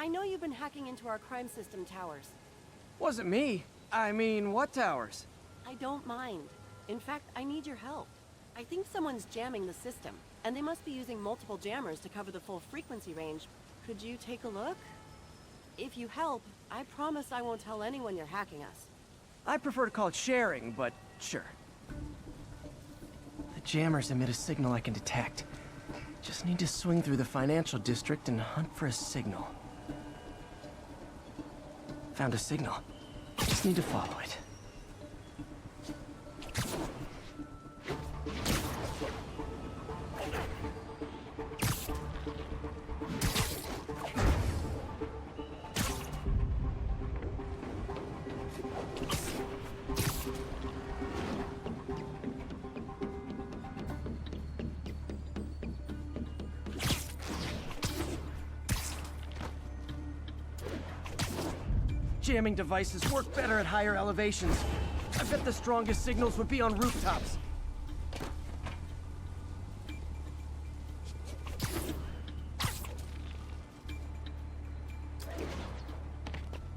I know you've been hacking into our crime system towers. Wasn't me. I mean, what towers? I don't mind. In fact, I need your help. I think someone's jamming the system, and they must be using multiple jammers to cover the full frequency range. Could you take a look? If you help, I promise I won't tell anyone you're hacking us. I prefer to call it sharing, but sure. The jammers emit a signal I can detect. Just need to swing through the financial district and hunt for a signal. Found a signal. Just need to follow it. Jamming devices work better at higher elevations. I bet the strongest signals would be on rooftops.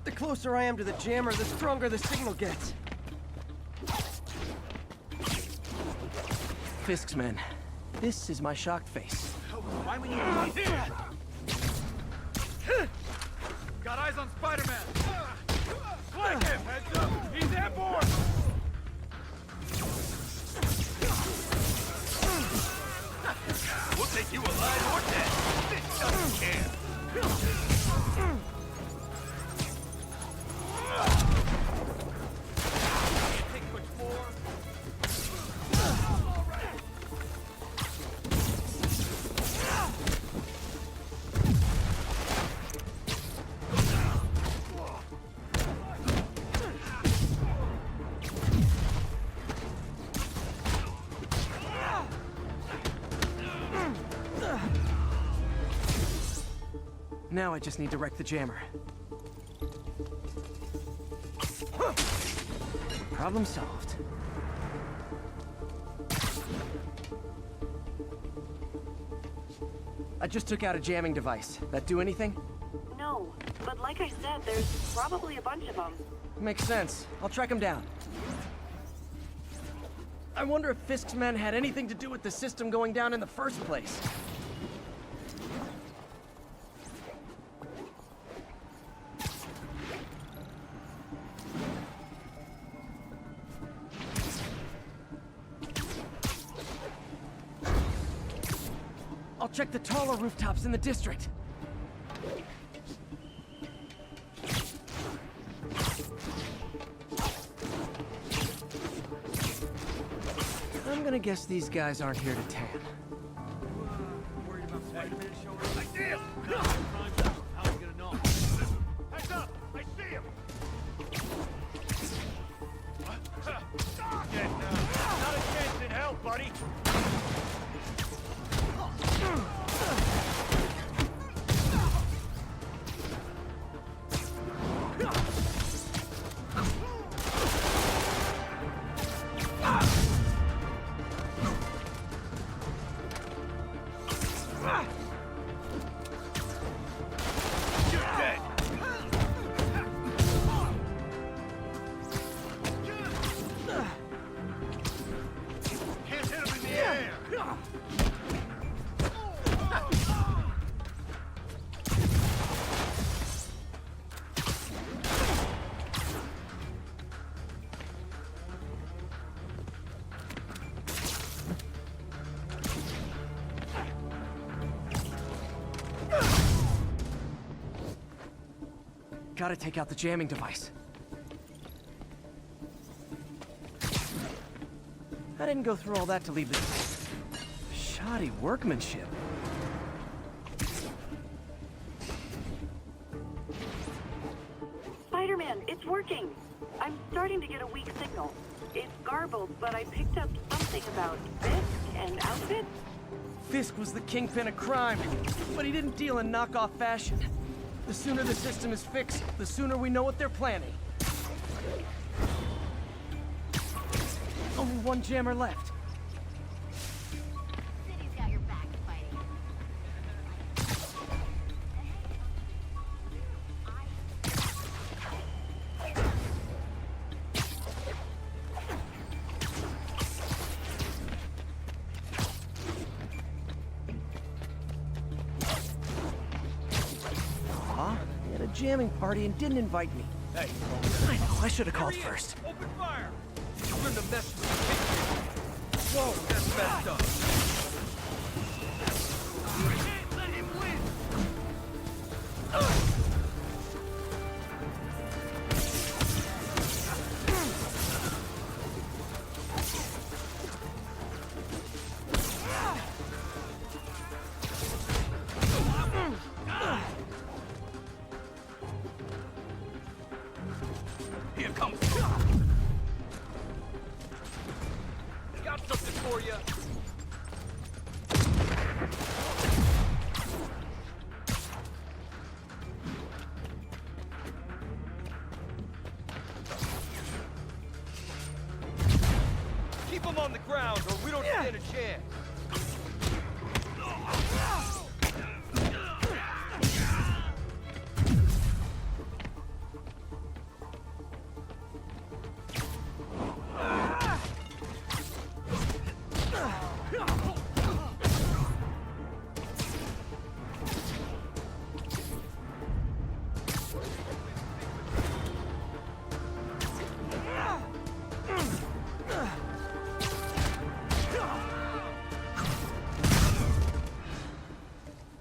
The closer I am to the jammer, the stronger the signal gets. Fisk's men. This is my shocked face. Why would you do that? Got eyes on Spider-Man! Flank him! Heads up! He's airborne! We'll take you alive or dead! This doesn't care! Can't take much more. Now I just need to wreck the jammer. Problem solved. I just took out a jamming device. That do anything? No, but like I said, there's probably a bunch of them. Makes sense. I'll track him down. I wonder if Fisk's men had anything to do with the system going down in the first place. I'll check the taller rooftops in the district. I'm gonna guess these guys aren't here to tan. Worried about Spider-Man showing up like this? How are you gonna know? Heads up! I see him! Get down. Not a chance in hell, buddy! Gotta take out the jamming device. I didn't go through all that to leave this shoddy workmanship. Spider-Man, it's working! I'm starting to get a weak signal. It's garbled, but I picked up something about Fisk and outfit. Fisk was the kingpin of crime, but he didn't deal in knockoff fashion. The sooner the system is fixed, the sooner we know what they're planning. Only one jammer left. City's got your back, Spidey. jamming party and didn't invite me. Hey, I know, I should have called here he is. first. Open fire! You shouldn't have messed with the Kingpin. Whoa, that's messed up. We can't let him win! Here comes. Got something for you. Keep him on the ground, or we don't stand a chance.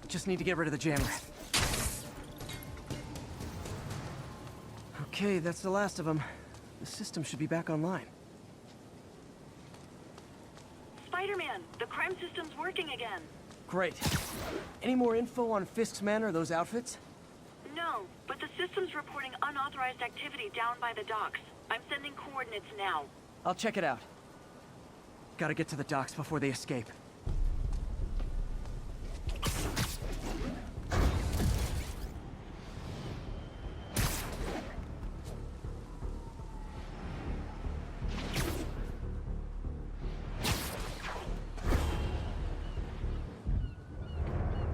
Just need to get rid of the jammer. Okay, that's the last of them. The system should be back online. Spider-Man, the crime system's working again. Great. Any more info on Fisk's men or those outfits? No, but the system's reporting unauthorized activity down by the docks. I'm sending coordinates now. I'll check it out. Gotta get to the docks before they escape.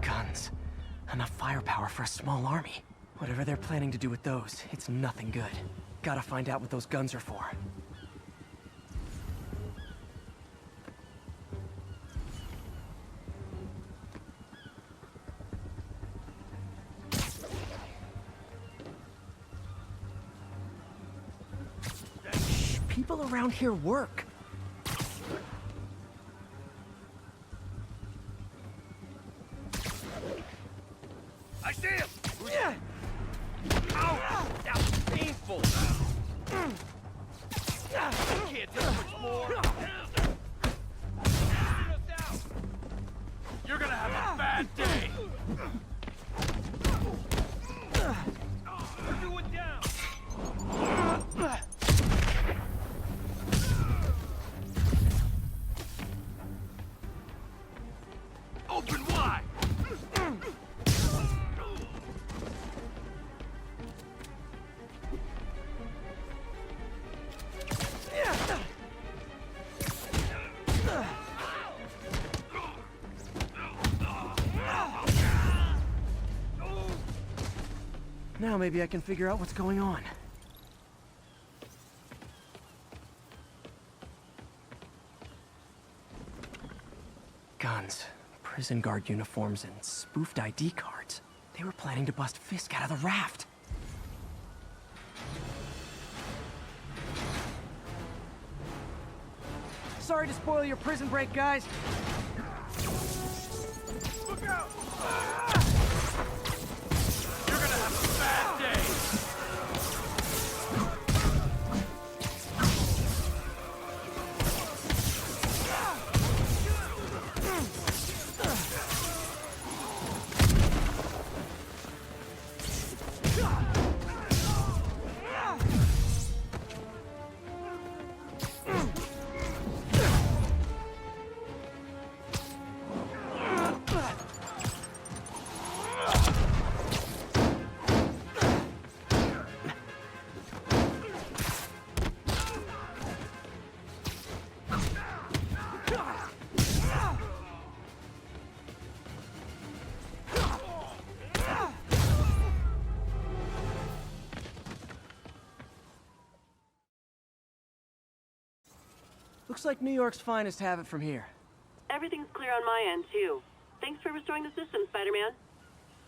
Guns. Enough firepower for a small army. Whatever they're planning to do with those, it's nothing good. Gotta find out what those guns are for. Shh, people around here work. I see him! Ow! That was painful! Can't do much more! You're gonna have a bad day! Everyone down! Open wide! Now maybe I can figure out what's going on. Guns, prison guard uniforms, and spoofed ID cards. They were planning to bust Fisk out of the raft. Sorry to spoil your prison break, guys. Look out! You're gonna have a bad day! Looks like New York's finest have it from here. Everything's clear on my end, too. Thanks for restoring the system, Spider-Man.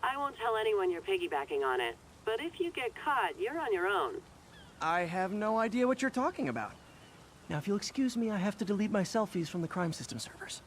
I won't tell anyone you're piggybacking on it. but if you get caught, you're on your own. I have no idea what you're talking about. Now, if you'll excuse me, I have to delete my selfies from the crime system servers.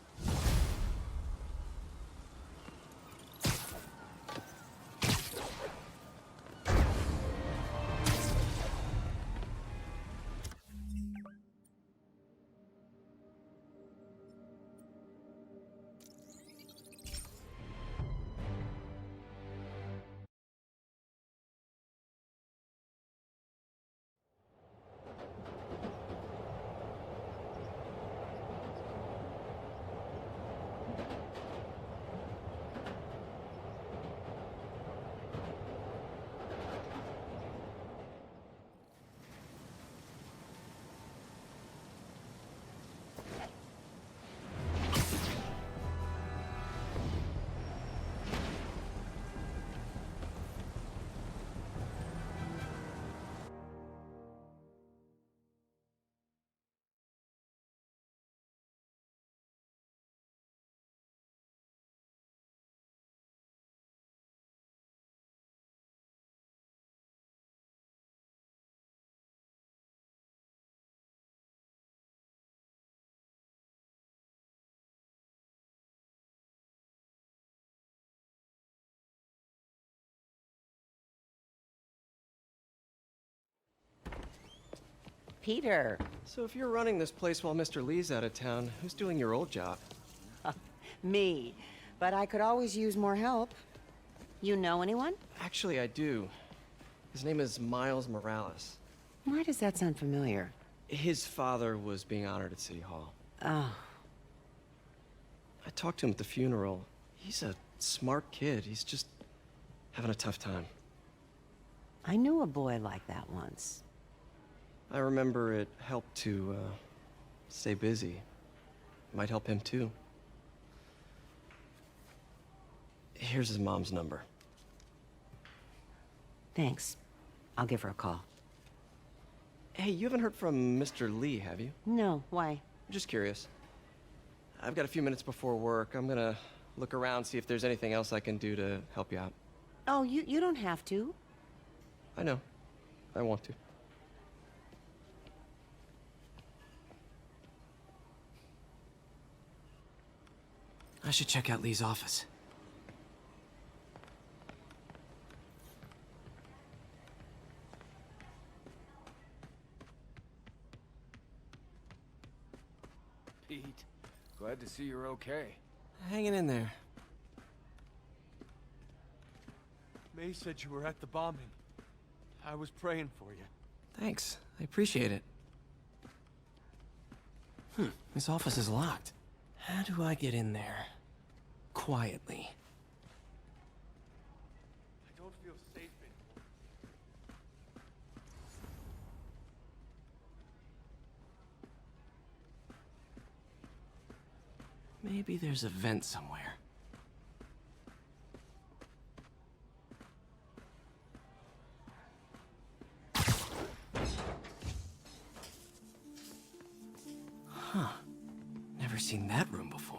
Peter. So if you're running this place while Mr. Lee's out of town, who's doing your old job? Me. But I could always use more help. You know anyone? Actually, I do. His name is Miles Morales. Why does that sound familiar? His father was being honored at City Hall. Oh. I talked to him at the funeral. He's a smart kid. He's just having a tough time. I knew a boy like that once. I remember it helped to, stay busy. Might help him, too. Here's his mom's number. Thanks. I'll give her a call. Hey, you haven't heard from Mr. Lee, have you? No, why? Just curious. I've got a few minutes before work. I'm gonna look around, see if there's anything else I can do to help you out. Oh, you don't have to. I know. I want to. I should check out Lee's office. Pete, glad to see you're okay. Hanging in there. May said you were at the bombing. I was praying for you. Thanks. I appreciate it. This office is locked. How do I get in there? Quietly. I don't feel safe anymore. Maybe there's a vent somewhere. Huh. Never seen that room before.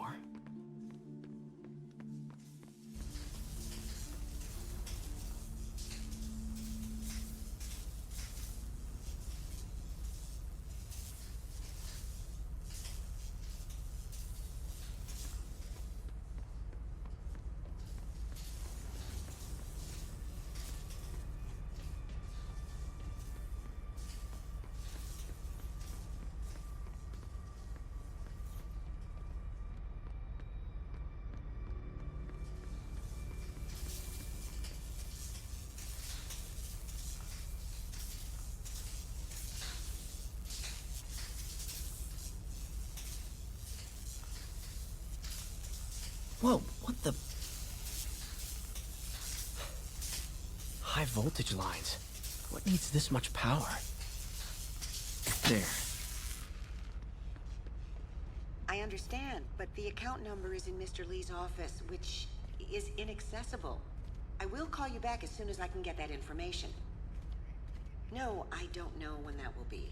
Whoa, what the? High voltage lines. What needs this much power? There. I understand, but the account number is in Mr. Lee's office, which is inaccessible. I will call you back as soon as I can get that information. No, I don't know when that will be.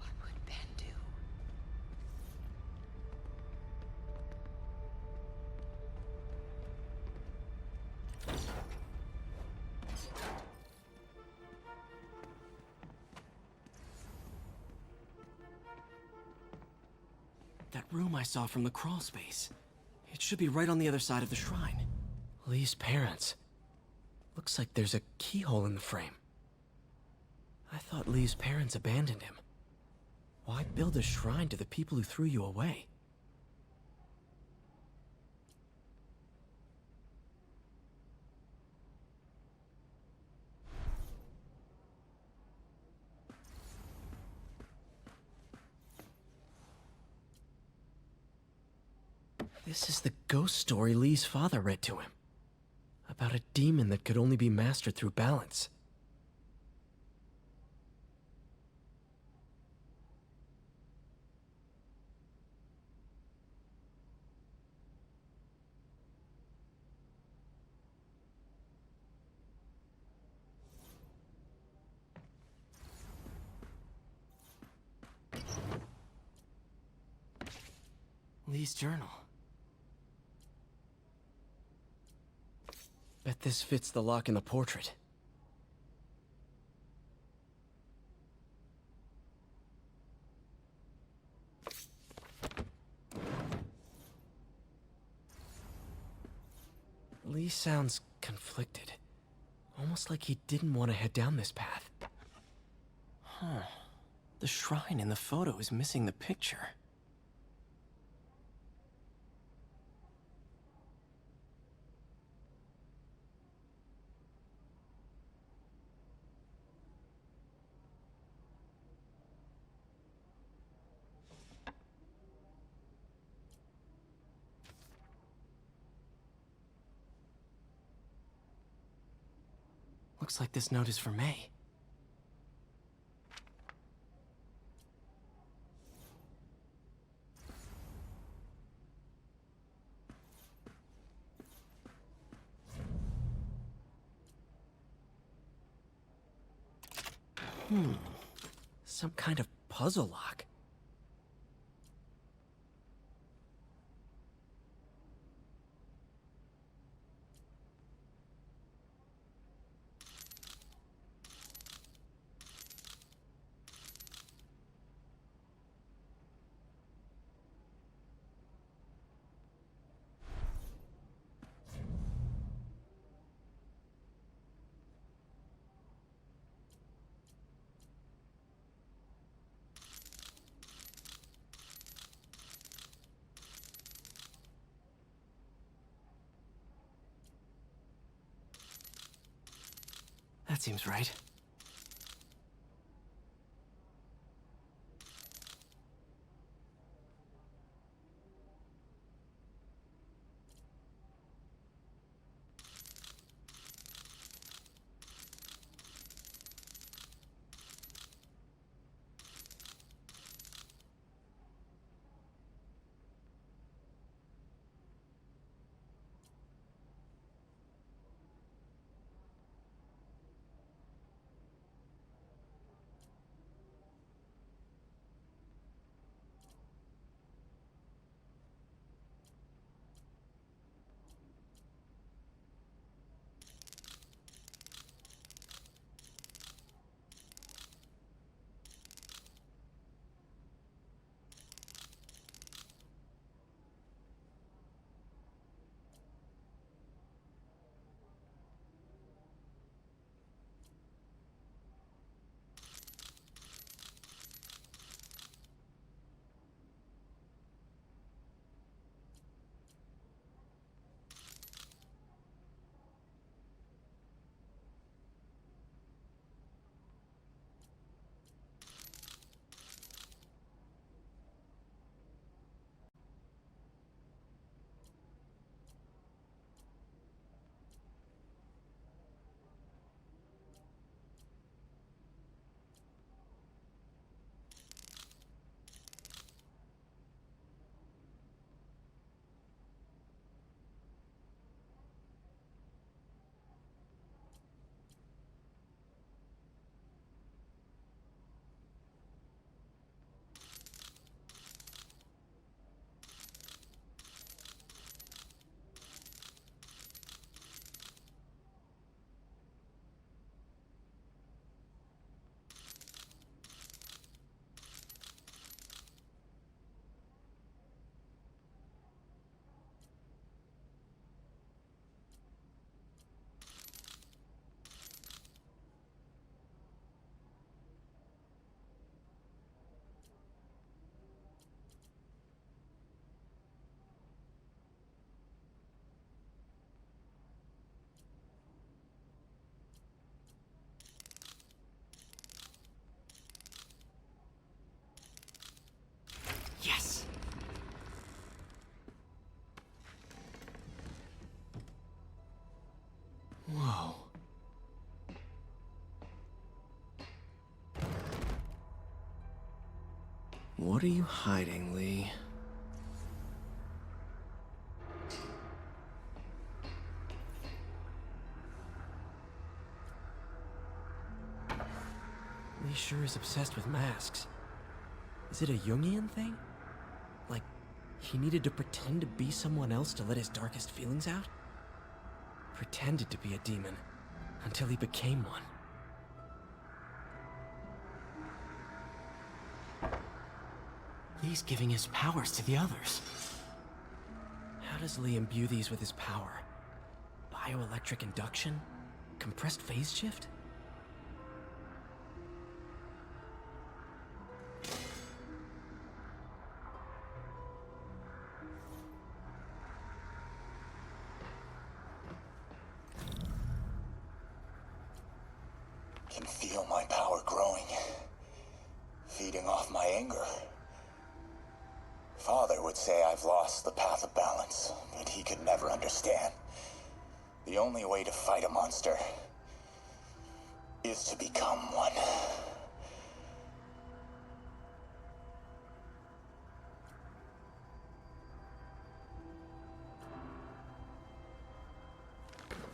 What would Ben do? That room I saw from the crawl space. It should be right on the other side of the shrine. Lee's parents. Looks like there's a keyhole in the frame. I thought Lee's parents abandoned him. Why build a shrine to the people who threw you away? This is the ghost story Lee's father read to him. About a demon that could only be mastered through balance. Lee's journal. Bet this fits the lock in the portrait. Lee sounds conflicted. Almost like he didn't want to head down this path. Huh. The shrine in the photo is missing the picture. Looks like this note is for May. Some kind of puzzle lock. That seems right. What are you hiding, Lee? Lee sure is obsessed with masks. Is it a Jungian thing? Like, he needed to pretend to be someone else to let his darkest feelings out? Pretended to be a demon, until he became one. Lee's giving his powers to the others. How does Lee imbue these with his power? Bioelectric induction? Compressed phase shift? Can feel my power growing, feeding off my anger. Father would say I've lost the path of balance, but he could never understand. The only way to fight a monster is to become one.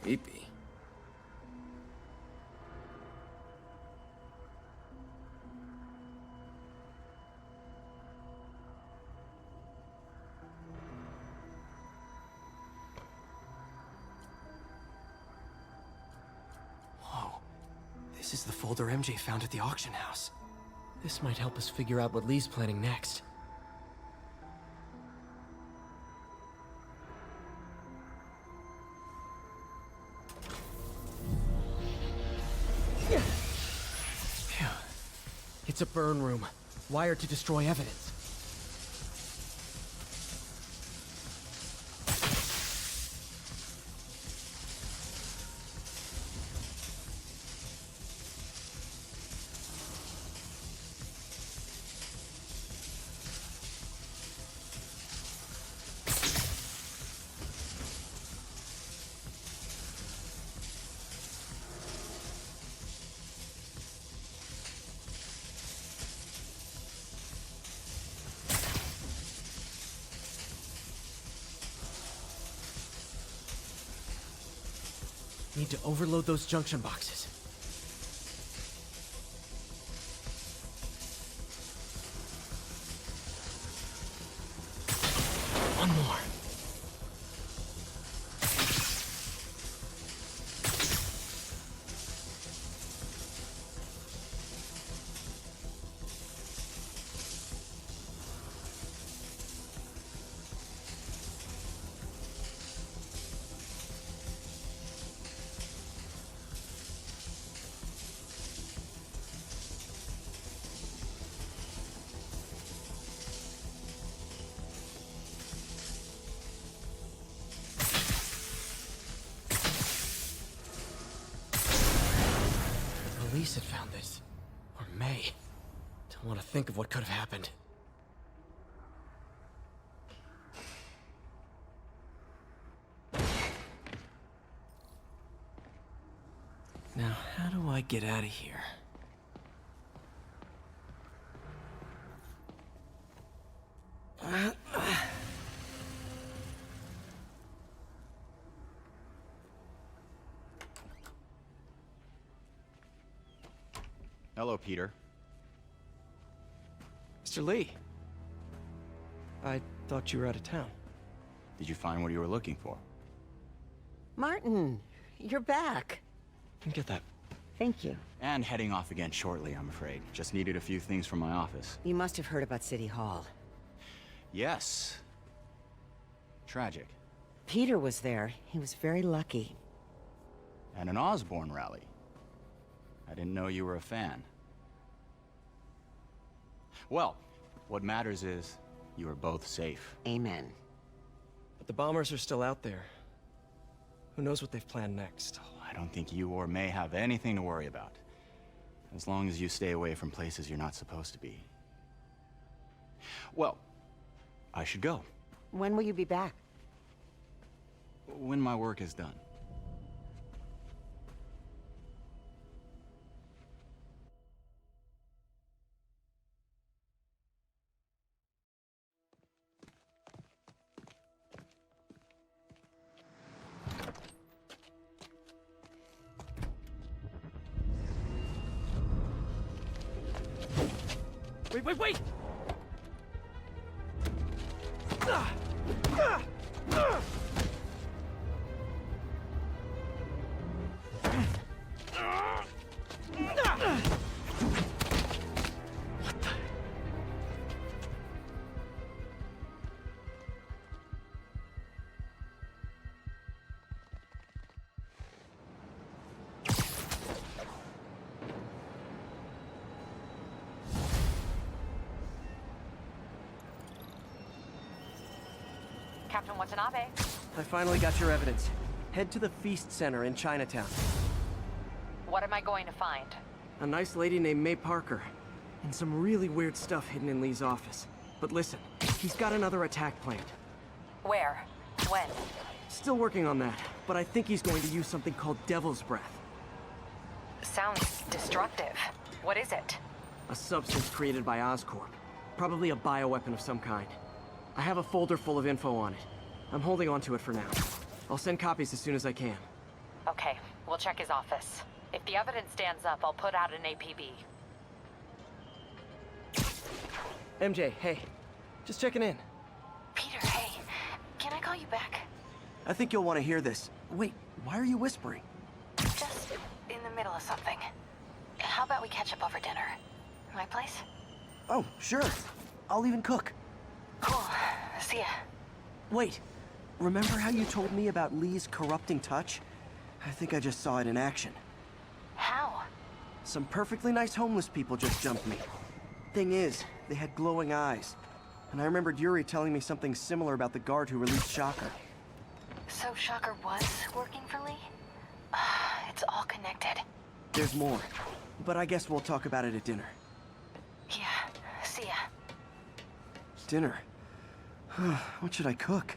Creepy. This is the folder MJ found at the auction house. This might help us figure out what Lee's planning next. Phew. It's a burn room, wired to destroy evidence. Need to overload those junction boxes. One more. Police had found this. Or May. Don't want to think of what could have happened. Now, how do I get out of here? Hello, Peter. Mr. Lee. I thought you were out of town. Did you find what you were looking for? Martin, you're back. Didn't get that. Thank you. And heading off again shortly, I'm afraid. Just needed a few things from my office. You must have heard about City Hall. Yes. Tragic. Peter was there. He was very lucky. And an Osborn rally. I didn't know you were a fan. Well, what matters is you are both safe. Amen. But the bombers are still out there. Who knows what they've planned next? I don't think you or May have anything to worry about. As long as you stay away from places you're not supposed to be. Well, I should go. When will you be back? When my work is done. Wait! Captain Watanabe. I finally got your evidence. Head to the Feast Center in Chinatown. What am I going to find? A nice lady named May Parker. And some really weird stuff hidden in Lee's office. But listen, he's got another attack planned. Where? When? Still working on that, but I think he's going to use something called Devil's Breath. Sounds destructive. What is it? A substance created by Oscorp. Probably a bioweapon of some kind. I have a folder full of info on it. I'm holding on to it for now. I'll send copies as soon as I can. Okay, we'll check his office. If the evidence stands up, I'll put out an APB. MJ, hey. Just checking in. Peter, hey. Can I call you back? I think you'll want to hear this. Wait, why are you whispering? Just in the middle of something. How about we catch up over dinner? My place? Oh, sure. I'll even cook. Cool. See ya. Wait, remember how you told me about Lee's corrupting touch? I think I just saw it in action. How? Some perfectly nice homeless people just jumped me. Thing is, they had glowing eyes. And I remembered Yuri telling me something similar about the guard who released Shocker. So Shocker was working for Lee? It's all connected. There's more, but I guess we'll talk about it at dinner. Yeah, see ya. Dinner? What should I cook?